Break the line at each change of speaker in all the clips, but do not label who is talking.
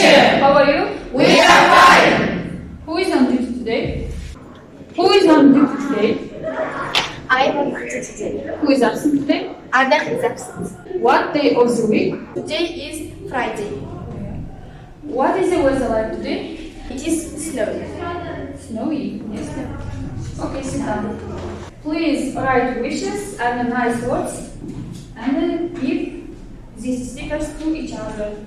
teacher.
How are you?
We are fine.
Who is on duty today? Who is on duty today?
I am on duty today.
Who is absent today?
Adam is absent.
What day of the week?
Today is Friday.
What is the weather like today?
It is snowy.
Snowy. Yes. Okay, sit down. Please write wishes and nice words and give these stickers to each other.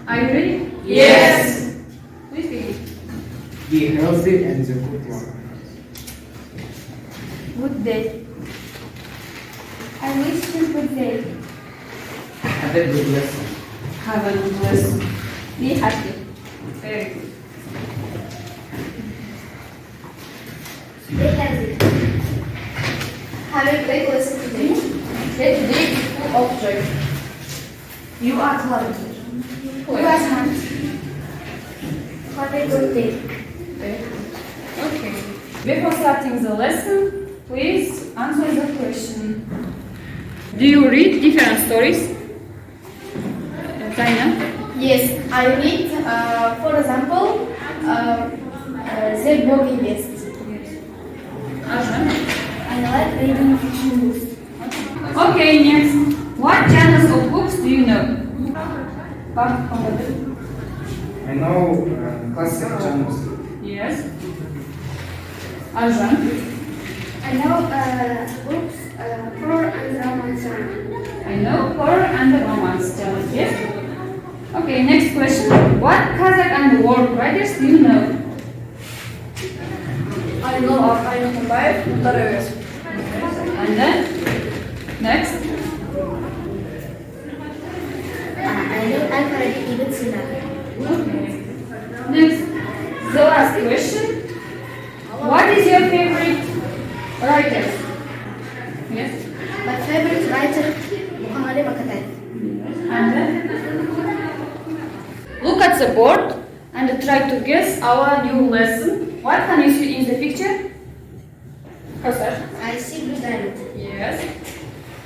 Are you ready?
Yes.
Please begin.
Be healthy and a good one.
Good day. I wish you good day.
Have a good lesson.
Have a good lesson.
Be happy.
Very good.
Be healthy. Have a great lesson today. Today is full of joy. You are talented. You are smart. Have a good day.
Very good. Okay. Before starting the lesson, please answer the question. Do you read different stories? Zaina?
Yes, I read, for example, The Bogey List.
Arjun?
I like reading fiction books.
Okay, next. What genres of books do you know?
I know classic genres.
Yes. Arjun?
I know books, horror and romance genre.
I know horror and romance genres. Yes. Okay, next question. What Kazakh and world writers do you know?
I know Amantai Nazira Ағылшын.
And then next.
I know Al-Farabi Ibn Sina.
Okay. Next, the last question. What is your favorite writer? Yes.
My favorite writer, Muhammad Makatai.
And then look at the board and try to guess our new lesson. What can you see in the picture? Kausar?
I see blue diamond.
Yes.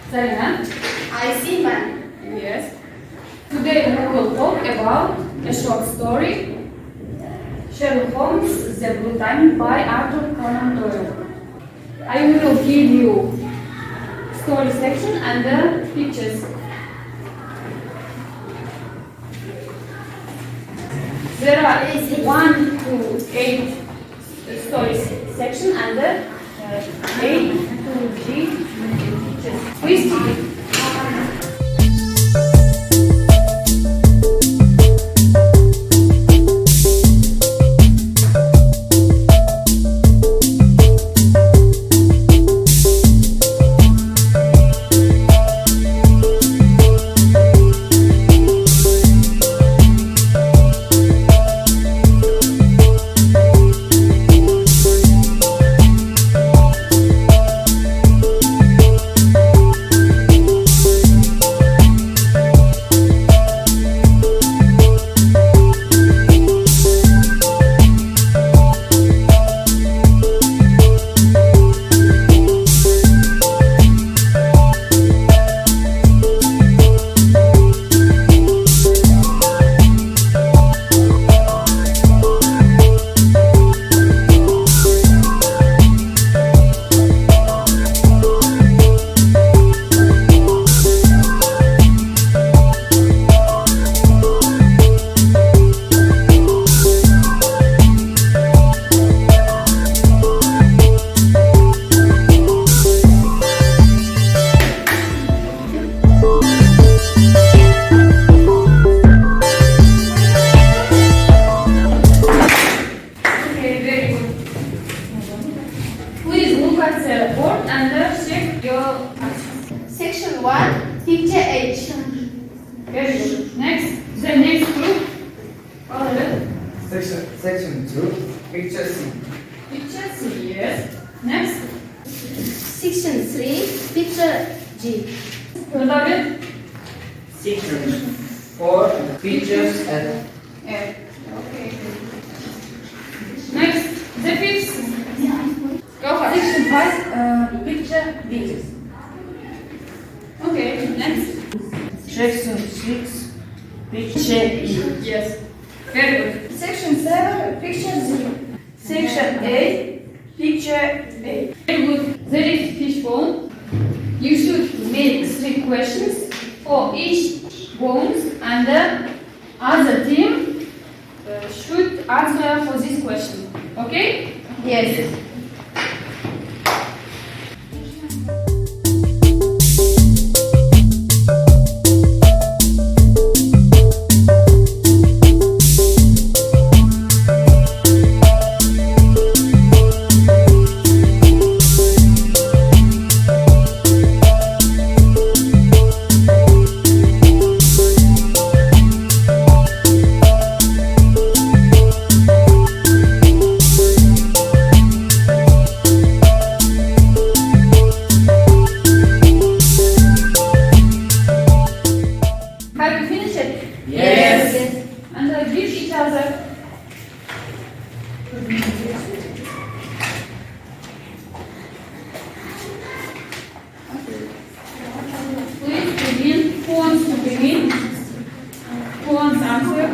Zarina?
I see man.
Yes. Today we will talk about a short story, Sherlock Holmes, The Blue Diamond by Arthur Conan Doyle. I will give you story section and the pictures. There are 1 to 8 story section and the A to G pictures. Please begin.
Section 1, picture H.
Very good. Next, the next group.
Section 2, picture C.
Picture C, yes. Next,
Section 3, picture G.
David.
Section 4, pictures F.
F. Okay. Next, the fifth.
beaches.
Okay, next.
Section 6, picture E.
Yes. Very good.
Section 7, picture 0.
Section 8, picture A.
Very good. There is fishbone. You should make 3 questions for each bones, and the other team should answer for this question. Okay?
Yes.
Have you finished it?
Yes.
And give each other. Please begin. Who wants to begin? Who wants to answer?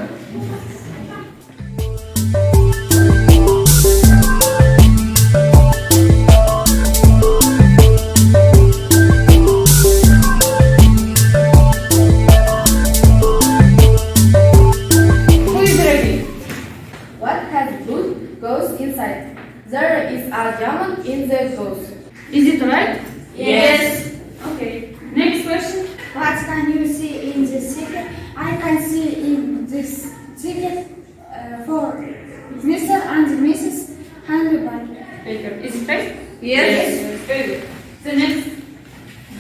Who is ready?
What has blood goes inside? There is a diamond in the ghost.
Is it right?
Yes.
Okay. Next question.
What can you see in the ticket? I can see in this ticket for Mr. and Mrs. Handlebar.
Baker. Is it right?
Yes.
Very good. The next.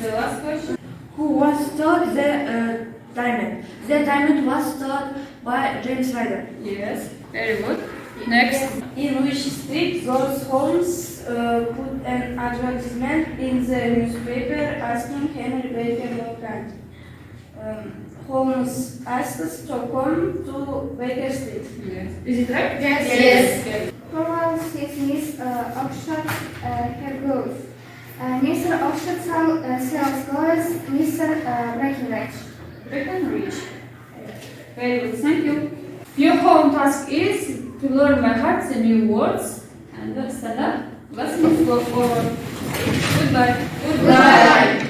The last question.
Who was taught the diamond? The diamond was taught by James Ryder.
Yes. Very good. Next.
In which street those Holmes put an advertisement in the newspaper asking Henry Baker no grant. Holmes asks to come to Baker Street.
Yes. Is it right?
Yes.
Very good.
How his Miss Oxford her goes? Mr. Oxford sells goes, Mr. Breckenridge.
Breckenridge. Very good. Thank you. Your home task is to learn by heart the new words and stand up. Let's move forward. Goodbye.
Goodbye.